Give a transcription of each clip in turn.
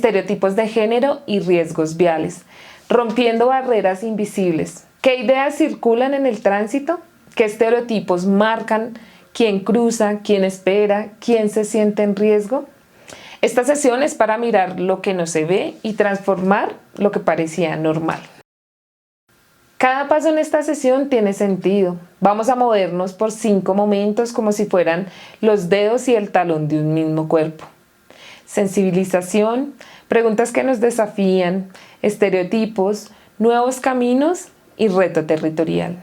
estereotipos de género y riesgos viales, rompiendo barreras invisibles. ¿Qué ideas circulan en el tránsito? ¿Qué estereotipos marcan quién cruza, quién espera, quién se siente en riesgo? Esta sesión es para mirar lo que no se ve y transformar lo que parecía normal. Cada paso en esta sesión tiene sentido. Vamos a movernos por 5 momentos como si fueran los dedos y el talón de un mismo cuerpo. Sensibilización, preguntas que nos desafían, estereotipos, nuevos caminos y reto territorial.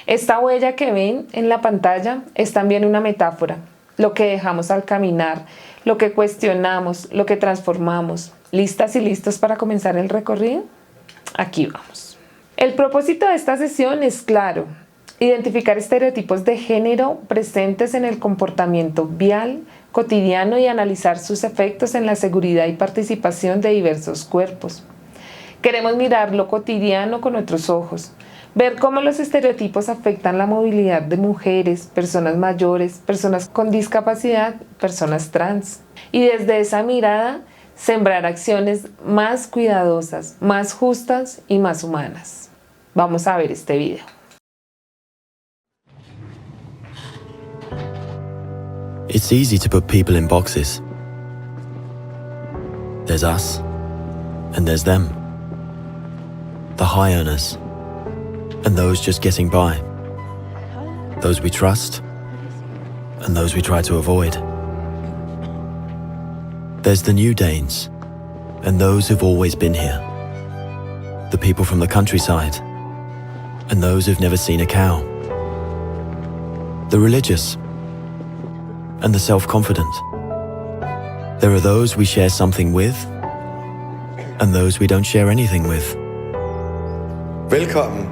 Esta huella que ven en la pantalla es también una metáfora. Lo que dejamos al caminar, lo que cuestionamos, lo que transformamos. ¿Listas y listos para comenzar el recorrido? Aquí vamos. El propósito de esta sesión es claro: identificar estereotipos de género presentes en el comportamiento vial cotidiano y analizar sus efectos en la seguridad y participación de diversos cuerpos. Queremos mirar lo cotidiano con otros ojos, ver cómo los estereotipos afectan la movilidad de mujeres, personas mayores, personas con discapacidad, personas trans. Y desde esa mirada, sembrar acciones más cuidadosas, más justas y más humanas. Vamos a ver este video. It's easy to put people in boxes. There's us, and there's them. The high earners, and those just getting by. Those we trust, and those we try to avoid. There's the new Danes, and those who've always been here. The people from the countryside, and those who've never seen a cow. The religious, and the self-confident. There are those we share something with, and those we don't share anything with. Velkommen.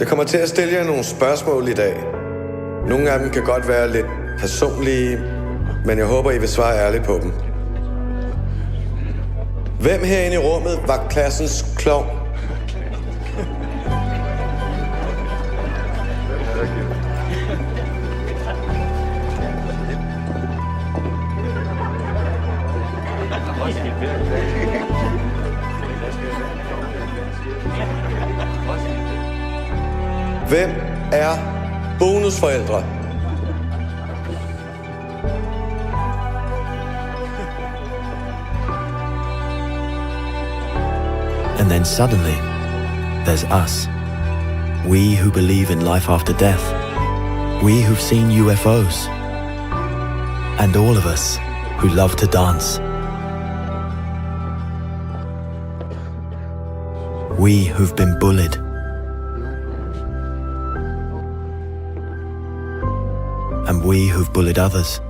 Jeg kommer til at stille jer nogle spørgsmål i dag. Nogle af dem kan godt være lidt personlige, men jeg håber, I vil svare ærligt på dem. Hvem herinde i rummet var klassens klovn? Hvem er bonusforældre? And then suddenly, there's us. We who believe in life after death. We who've seen UFOs. And all of us who love to dance. We who've been bullied. And we who've bullied others.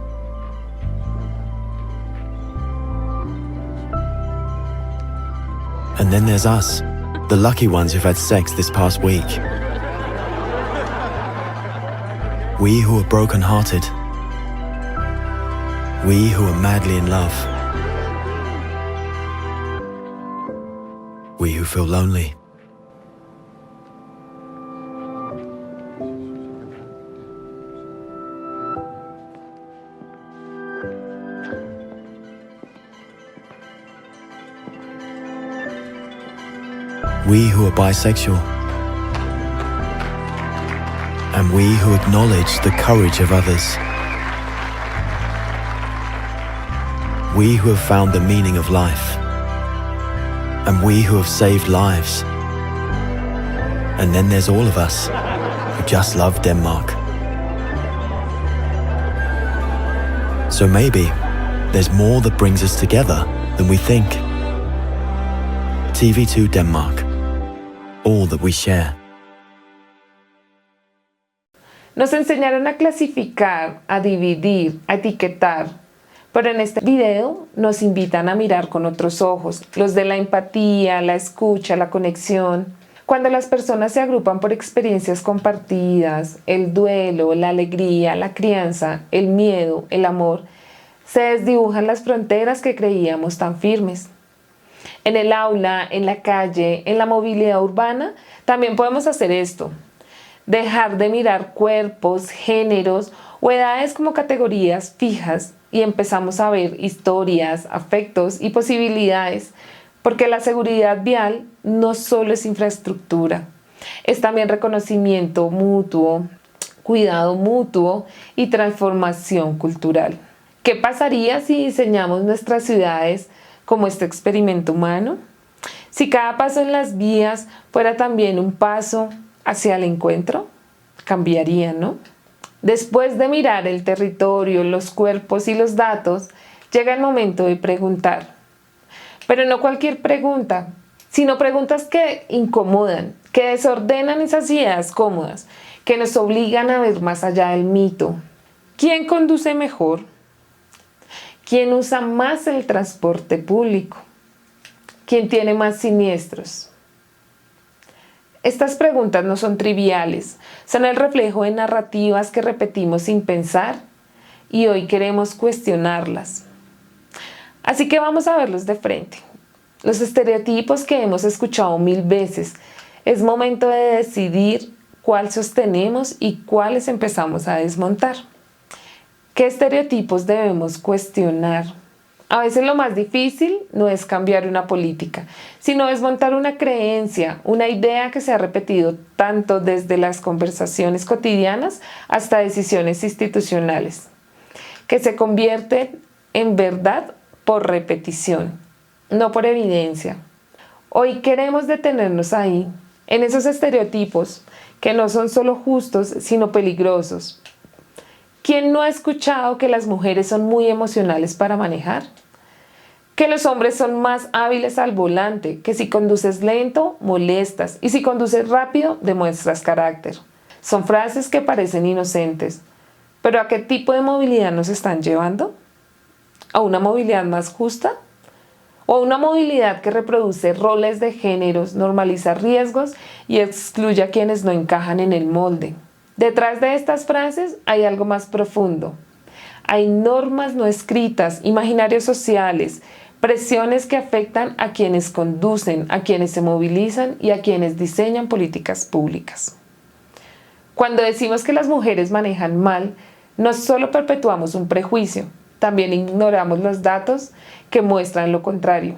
And then there's us, the lucky ones who've had sex this past week. We who are broken-hearted. We who are madly in love. We who feel lonely. We who are bisexual. And we who acknowledge the courage of others. We who have found the meaning of life. And we who have saved lives. And then there's all of us who just love Denmark. So maybe there's more that brings us together than we think. TV2 Denmark. All that we share. Nos enseñaron a clasificar, a dividir, a etiquetar, pero en este video nos invitan a mirar con otros ojos, los de la empatía, la escucha, la conexión. Cuando las personas se agrupan por experiencias compartidas, el duelo, la alegría, la crianza, el miedo, el amor, se desdibujan las fronteras que creíamos tan firmes. En el aula, en la calle, en la movilidad urbana, también podemos hacer esto. Dejar de mirar cuerpos, géneros o edades como categorías fijas y empezamos a ver historias, afectos y posibilidades, porque la seguridad vial no solo es infraestructura, es también reconocimiento mutuo, cuidado mutuo y transformación cultural. ¿Qué pasaría si diseñamos nuestras ciudades como este experimento humano? Si cada paso en las vías fuera también un paso hacia el encuentro, cambiaría, ¿no? Después de mirar el territorio, los cuerpos y los datos, llega el momento de preguntar. Pero no cualquier pregunta, sino preguntas que incomodan, que desordenan esas ideas cómodas, que nos obligan a ver más allá del mito. ¿Quién conduce mejor? ¿Quién usa más el transporte público? ¿Quién tiene más siniestros? Estas preguntas no son triviales, son el reflejo de narrativas que repetimos sin pensar y hoy queremos cuestionarlas. Así que vamos a verlos de frente. Los estereotipos que hemos escuchado 1000 veces, es momento de decidir cuál sostenemos y cuáles empezamos a desmontar. ¿Qué estereotipos debemos cuestionar? A veces lo más difícil no es cambiar una política, sino desmontar una creencia, una idea que se ha repetido tanto desde las conversaciones cotidianas hasta decisiones institucionales, que se convierten en verdad por repetición, no por evidencia. Hoy queremos detenernos ahí, en esos estereotipos que no son solo justos, sino peligrosos. ¿Quién no ha escuchado que las mujeres son muy emocionales para manejar? Que los hombres son más hábiles al volante, que si conduces lento, molestas, y si conduces rápido, demuestras carácter. Son frases que parecen inocentes, pero ¿a qué tipo de movilidad nos están llevando? ¿A una movilidad más justa? ¿O a una movilidad que reproduce roles de géneros, normaliza riesgos y excluye a quienes no encajan en el molde? Detrás de estas frases hay algo más profundo. Hay normas no escritas, imaginarios sociales, presiones que afectan a quienes conducen, a quienes se movilizan y a quienes diseñan políticas públicas. Cuando decimos que las mujeres manejan mal, no solo perpetuamos un prejuicio, también ignoramos los datos que muestran lo contrario.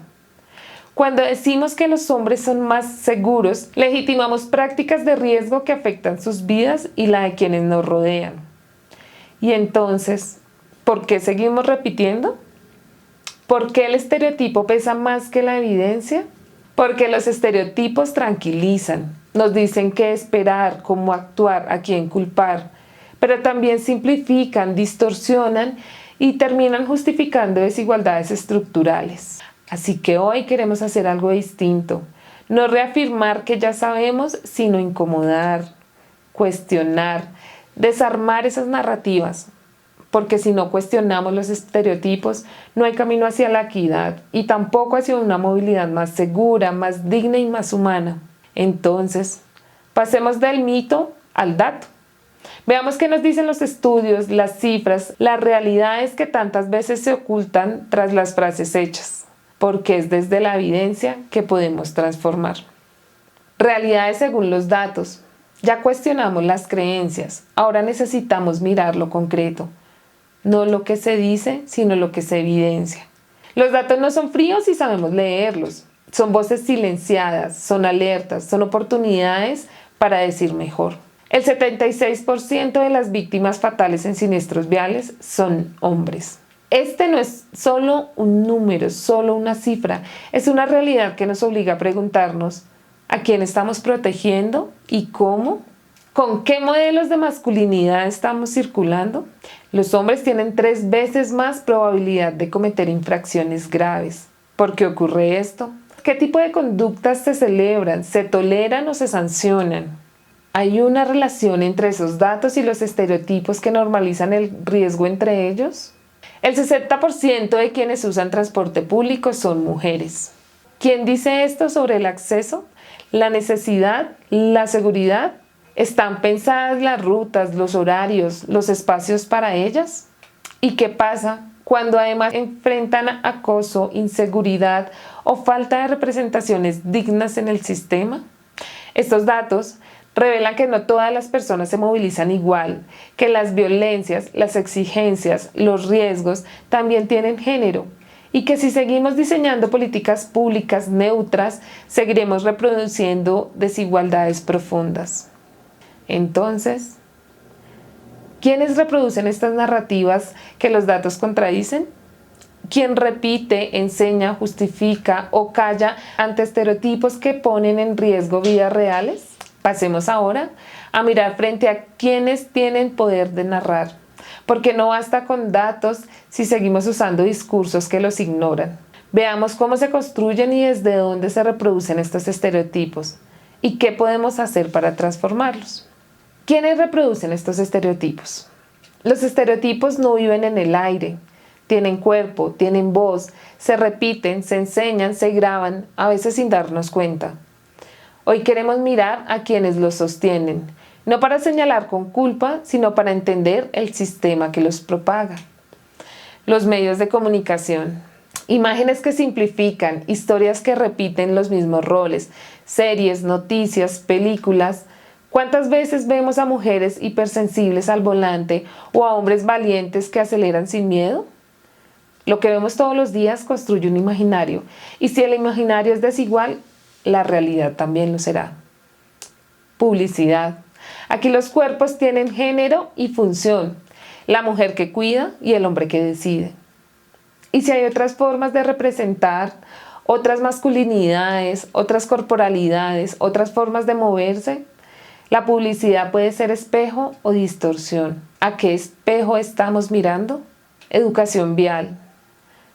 Cuando decimos que los hombres son más seguros, legitimamos prácticas de riesgo que afectan sus vidas y la de quienes nos rodean. Y entonces, ¿por qué seguimos repitiendo? ¿Por qué el estereotipo pesa más que la evidencia? Porque los estereotipos tranquilizan, nos dicen qué esperar, cómo actuar, a quién culpar, pero también simplifican, distorsionan y terminan justificando desigualdades estructurales. Así que hoy queremos hacer algo distinto, no reafirmar que ya sabemos, sino incomodar, cuestionar, desarmar esas narrativas, porque si no cuestionamos los estereotipos, no hay camino hacia la equidad y tampoco hacia una movilidad más segura, más digna y más humana. Entonces, pasemos del mito al dato. Veamos qué nos dicen los estudios, las cifras, las realidades que tantas veces se ocultan tras las frases hechas, porque es desde la evidencia que podemos transformar. Realidades según los datos. Ya cuestionamos las creencias, ahora necesitamos mirar lo concreto. No lo que se dice, sino lo que se evidencia. Los datos no son fríos y sabemos leerlos. Son voces silenciadas, son alertas, son oportunidades para decir mejor. El 76% de las víctimas fatales en siniestros viales son hombres. Este no es solo un número, solo una cifra. Es una realidad que nos obliga a preguntarnos a quién estamos protegiendo y cómo. ¿Con qué modelos de masculinidad estamos circulando? Los hombres tienen 3 veces más probabilidad de cometer infracciones graves. ¿Por qué ocurre esto? ¿Qué tipo de conductas se celebran, se toleran o se sancionan? ¿Hay una relación entre esos datos y los estereotipos que normalizan el riesgo entre ellos? El 60% de quienes usan transporte público son mujeres. ¿Quién dice esto sobre el acceso, la necesidad, la seguridad? ¿Están pensadas las rutas, los horarios, los espacios para ellas? ¿Y qué pasa cuando además enfrentan acoso, inseguridad o falta de representaciones dignas en el sistema? Estos datos Revelan que no todas las personas se movilizan igual, que las violencias, las exigencias, los riesgos también tienen género y que si seguimos diseñando políticas públicas neutras, seguiremos reproduciendo desigualdades profundas. Entonces, ¿quiénes reproducen estas narrativas que los datos contradicen? ¿Quién repite, enseña, justifica o calla ante estereotipos que ponen en riesgo vidas reales? Pasemos ahora a mirar frente a quienes tienen poder de narrar, porque no basta con datos si seguimos usando discursos que los ignoran. Veamos cómo se construyen y desde dónde se reproducen estos estereotipos y qué podemos hacer para transformarlos. ¿Quiénes reproducen estos estereotipos? Los estereotipos no viven en el aire, tienen cuerpo, tienen voz, se repiten, se enseñan, se graban, a veces sin darnos cuenta. Hoy queremos mirar a quienes los sostienen, no para señalar con culpa, sino para entender el sistema que los propaga. Los medios de comunicación. Imágenes que simplifican, historias que repiten los mismos roles, series, noticias, películas. ¿Cuántas veces vemos a mujeres hipersensibles al volante o a hombres valientes que aceleran sin miedo? Lo que vemos todos los días construye un imaginario, y si el imaginario es desigual, la realidad también lo será. Publicidad. Aquí los cuerpos tienen género y función, la mujer que cuida y el hombre que decide. Y si hay otras formas de representar, otras masculinidades, otras corporalidades, otras formas de moverse, la publicidad puede ser espejo o distorsión. ¿A qué espejo estamos mirando? Educación vial.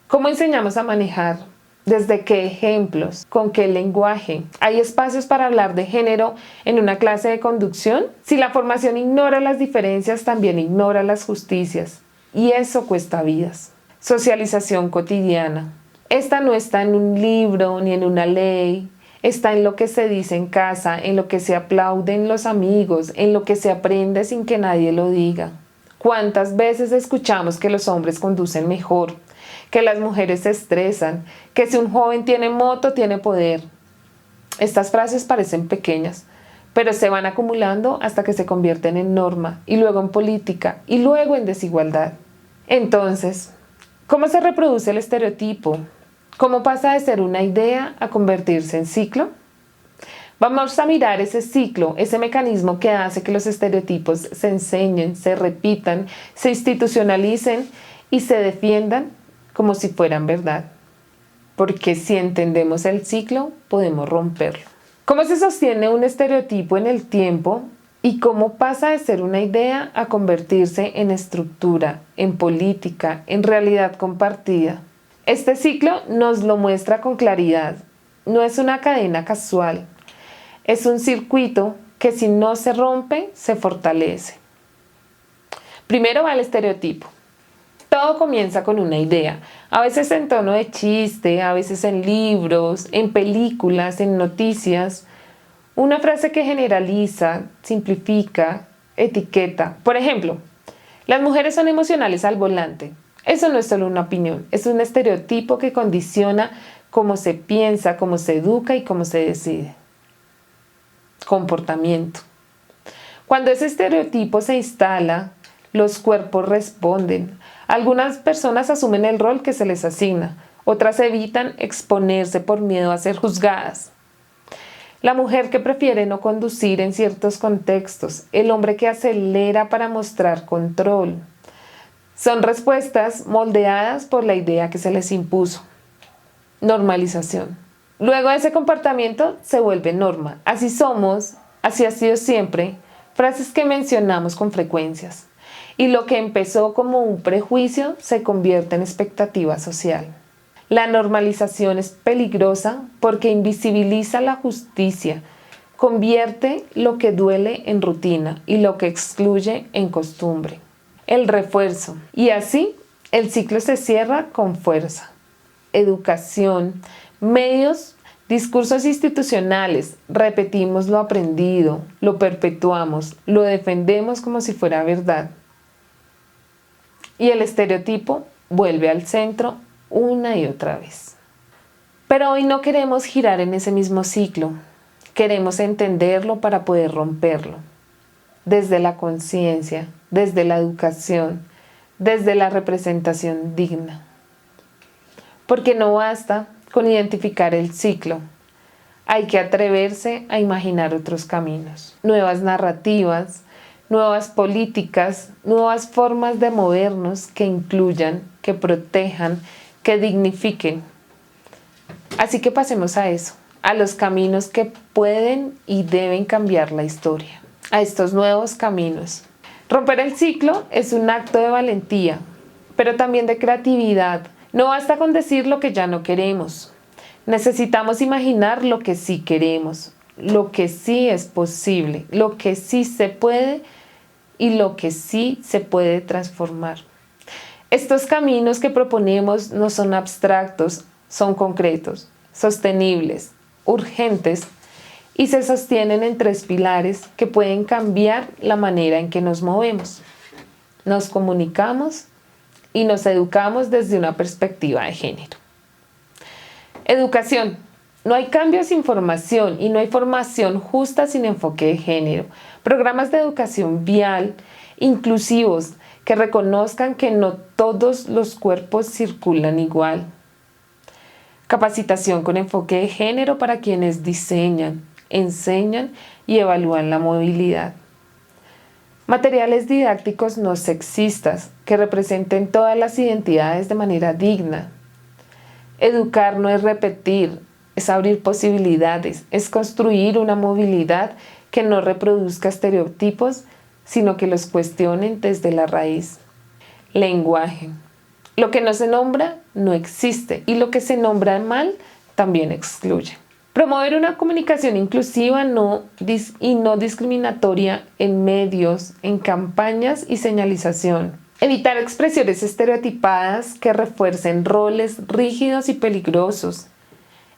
¿Cómo enseñamos a manejar? ¿Desde qué ejemplos? ¿Con qué lenguaje? ¿Hay espacios para hablar de género en una clase de conducción? Si la formación ignora las diferencias, también ignora las justicias. Y eso cuesta vidas. Socialización cotidiana. Esta no está en un libro ni en una ley. Está en lo que se dice en casa, en lo que se aplauden los amigos, en lo que se aprende sin que nadie lo diga. ¿Cuántas veces escuchamos que los hombres conducen mejor, que las mujeres se estresan, que si un joven tiene moto tiene poder? Estas frases parecen pequeñas, pero se van acumulando hasta que se convierten en norma, y luego en política, y luego en desigualdad. Entonces, ¿cómo se reproduce el estereotipo? ¿Cómo pasa de ser una idea a convertirse en ciclo? Vamos a mirar ese ciclo, ese mecanismo que hace que los estereotipos se enseñen, se repitan, se institucionalicen y se defiendan como si fueran verdad. Porque si entendemos el ciclo, podemos romperlo. ¿Cómo se sostiene un estereotipo en el tiempo y cómo pasa de ser una idea a convertirse en estructura, en política, en realidad compartida? Este ciclo nos lo muestra con claridad. No es una cadena casual. Es un circuito que si no se rompe, se fortalece. Primero va el estereotipo. Todo comienza con una idea, a veces en tono de chiste, a veces en libros, en películas, en noticias. Una frase que generaliza, simplifica, etiqueta. Por ejemplo, las mujeres son emocionales al volante. Eso no es solo una opinión, es un estereotipo que condiciona cómo se piensa, cómo se educa y cómo se decide. Comportamiento. Cuando ese estereotipo se instala, los cuerpos responden. Algunas personas asumen el rol que se les asigna, otras evitan exponerse por miedo a ser juzgadas. La mujer que prefiere no conducir en ciertos contextos, el hombre que acelera para mostrar control. Son respuestas moldeadas por la idea que se les impuso. Normalización. Luego de ese comportamiento se vuelve norma. Así somos, así ha sido siempre, frases que mencionamos con frecuencias. Y lo que empezó como un prejuicio se convierte en expectativa social. La normalización es peligrosa porque invisibiliza la justicia, convierte lo que duele en rutina y lo que excluye en costumbre. El refuerzo. Y así el ciclo se cierra con fuerza. Educación, medios, discursos institucionales, repetimos lo aprendido, lo perpetuamos, lo defendemos como si fuera verdad. Y el estereotipo vuelve al centro una y otra vez. Pero hoy no queremos girar en ese mismo ciclo. Queremos entenderlo para poder romperlo. Desde la conciencia, desde la educación, desde la representación digna. Porque no basta con identificar el ciclo. Hay que atreverse a imaginar otros caminos, nuevas narrativas, nuevas políticas, nuevas formas de movernos que incluyan, que protejan, que dignifiquen. Así que pasemos a eso, a los caminos que pueden y deben cambiar la historia, a estos nuevos caminos. Romper el ciclo es un acto de valentía, pero también de creatividad. No basta con decir lo que ya no queremos. Necesitamos imaginar lo que sí queremos, lo que sí es posible, lo que sí se puede y lo que sí se puede transformar. Estos caminos que proponemos no son abstractos, son concretos, sostenibles, urgentes y se sostienen en 3 pilares que pueden cambiar la manera en que nos movemos, nos comunicamos y nos educamos desde una perspectiva de género. Educación. No hay cambio sin formación y no hay formación justa sin enfoque de género. Programas de educación vial, inclusivos, que reconozcan que no todos los cuerpos circulan igual. Capacitación con enfoque de género para quienes diseñan, enseñan y evalúan la movilidad. Materiales didácticos no sexistas que representen todas las identidades de manera digna. Educar no es repetir, es abrir posibilidades, es construir una movilidad que no reproduzca estereotipos, sino que los cuestionen desde la raíz. Lenguaje. Lo que no se nombra no existe y lo que se nombra mal también excluye. Promover una comunicación inclusiva y no discriminatoria en medios, en campañas y señalización. Evitar expresiones estereotipadas que refuercen roles rígidos y peligrosos.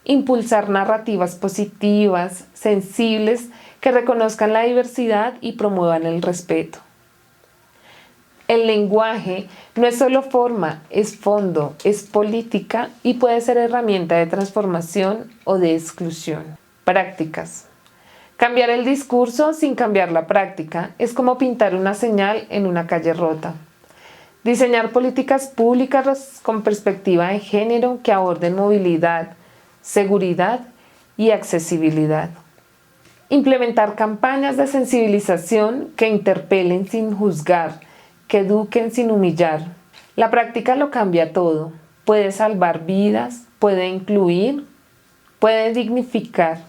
Impulsar narrativas positivas, sensibles, que reconozcan la diversidad y promuevan el respeto. El lenguaje no es solo forma, es fondo, es política y puede ser herramienta de transformación o de exclusión. Prácticas. Cambiar el discurso sin cambiar la práctica es como pintar una señal en una calle rota. Diseñar políticas públicas con perspectiva de género que aborden movilidad, seguridad y accesibilidad. Implementar campañas de sensibilización que interpelen sin juzgar, que eduquen sin humillar. La práctica lo cambia todo. Puede salvar vidas, puede incluir, puede dignificar.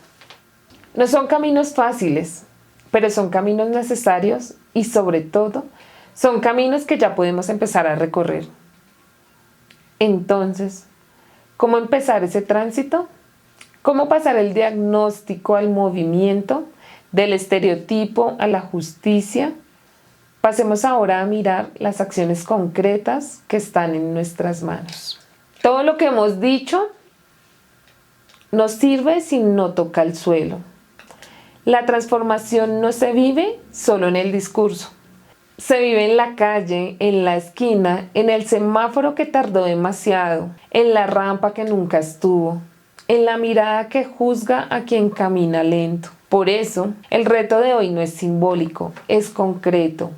No son caminos fáciles, pero son caminos necesarios y sobre todo son caminos que ya podemos empezar a recorrer. Entonces, ¿cómo empezar ese tránsito? ¿Cómo pasar el diagnóstico al movimiento, del estereotipo a la justicia? Pasemos ahora a mirar las acciones concretas que están en nuestras manos. Todo lo que hemos dicho no sirve si no toca el suelo. La transformación no se vive solo en el discurso. Se vive en la calle, en la esquina, en el semáforo que tardó demasiado, en la rampa que nunca estuvo, en la mirada que juzga a quien camina lento. Por eso, el reto de hoy no es simbólico, es concreto.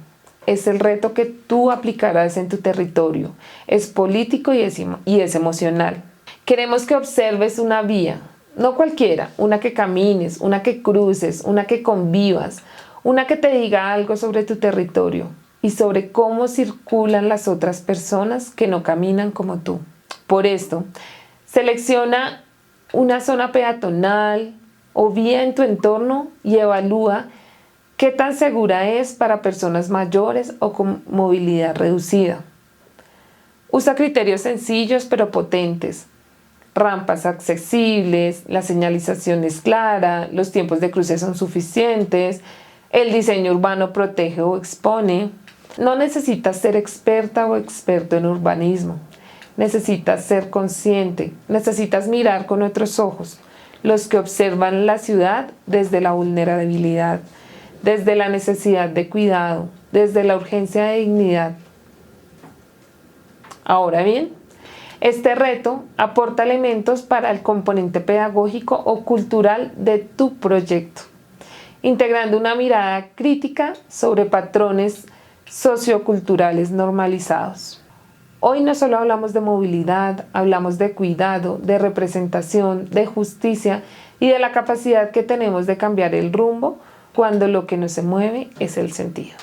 Es el reto que tú aplicarás en tu territorio. Es político y es emocional. Queremos que observes una vía, no cualquiera, una que camines, una que cruces, una que convivas, una que te diga algo sobre tu territorio y sobre cómo circulan las otras personas que no caminan como tú. Por esto, selecciona una zona peatonal o vía en tu entorno y evalúa qué tan segura es para personas mayores o con movilidad reducida. Usa criterios sencillos pero potentes. Rampas accesibles, la señalización es clara, los tiempos de cruce son suficientes, el diseño urbano protege o expone. No necesitas ser experta o experto en urbanismo. Necesitas ser consciente, necesitas mirar con otros ojos, los que observan la ciudad desde la vulnerabilidad, desde la necesidad de cuidado, desde la urgencia de dignidad. Ahora bien, Este reto aporta elementos para el componente pedagógico o cultural de tu proyecto, integrando una mirada crítica sobre patrones socioculturales normalizados. Hoy no solo hablamos de movilidad, hablamos de cuidado, de representación, de justicia y de la capacidad que tenemos de cambiar el rumbo cuando lo que nos mueve es el sentido.